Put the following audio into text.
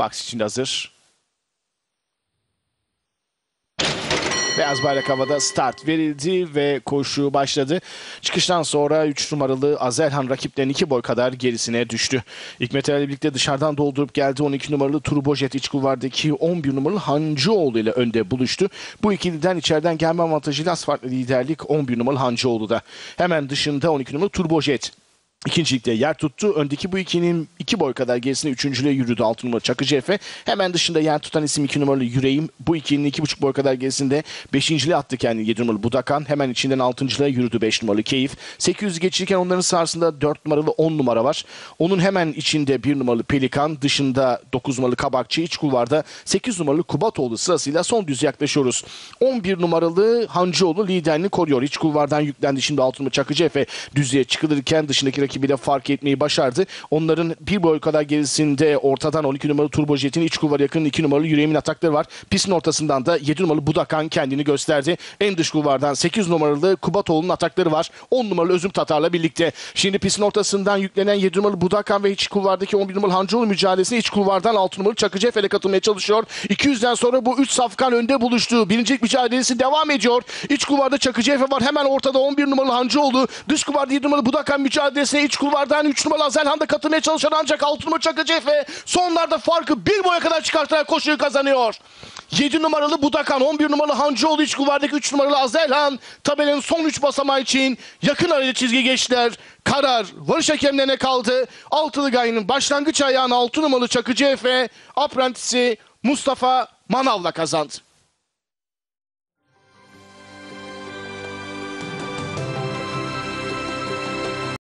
Box içinde hazır. Beyaz bayrak havada, start verildi ve koşu başladı. Çıkıştan sonra 3 numaralı Azelhan rakiplerinin 2 boy kadar gerisine düştü. Hikmet ile birlikte dışarıdan doldurup geldi. 12 numaralı Turbojet iç kulvardaki 11 numaralı Hancıoğlu ile önde buluştu. Bu ikiliden içeriden gelme avantajıyla asfaltlı liderlik 11 numaralı Hancıoğlu'da. Hemen dışında 12 numaralı Turbojet İkincilikte yer tuttu. Öndeki bu ikinin 2 boy kadar gerisine üçüncülüğe yürüdü 6 numaralı Çakıcı Efe. Hemen dışında yer tutan isim 2 numaralı Yüreğim. Bu ikinin 2,5 boy kadar gerisinde 5.liğe attı kendini 7 numaralı Budakan. Hemen içinden 6.lığa yürüdü 5 numaralı Keyif. 800 geçirken onların sağrısında 4 numaralı 10 numara var. Onun hemen içinde 1 numaralı Pelikan. Dışında 9 numaralı Kabakçı. İç kulvarda 8 numaralı Kubatoğlu sırasıyla son düz yaklaşıyoruz. 11 numaralı Hancıoğlu liderini koruyor. İç kulvardan yüklendi şimdi 6 numaralı Çakıcı Efe. Düzlüğe çıkılırken dışındaki rakibiyle fark etmeyi başardı. Onların 1 boy kadar gerisinde ortadan 12 numaralı Turbojet'in iç kulvara yakın 2 numaralı Yüreğimin atakları var. Pistin ortasından da 7 numaralı Budakan kendini gösterdi. En dış kulvardan 8 numaralı Kubatoğlu'nun atakları var. 10 numaralı Özüm Tatar'la birlikte. Şimdi pistin ortasından yüklenen 7 numaralı Budakan ve iç kulvardaki 11 numaralı Hancıoğlu mücadelesine iç kulvardan 6 numaralı Çakıcı Efe'yle katılmaya çalışıyor. 200'den sonra bu 3 safkan önde buluştu. Birincilik mücadelesi devam ediyor. İç kulvarda Çakıcı Efe var. Hemen ortada 11 numaralı Hancıoğlu. Dış kulvarda 7 numaralı Budakan mücadelesine iç kulvardan 3 numaralı Azelhan da katılmaya çalışan ancak 6 numaralı Çakıcı Efe sonlarda farkı 1 boya kadar çıkartarak koşuyu kazanıyor. 7 numaralı Budakan, 11 numaralı Hancıoğlu iç kulvardaki 3 numaralı Azelhan tabelanın son 3 basamağı için yakın arayla çizgi geçtiler. Karar varış hakemlerine kaldı. Altılı Gaye'nin başlangıç ayağını 6 numaralı Çakıcı Efe, aprentisi Mustafa Manav'la kazandı.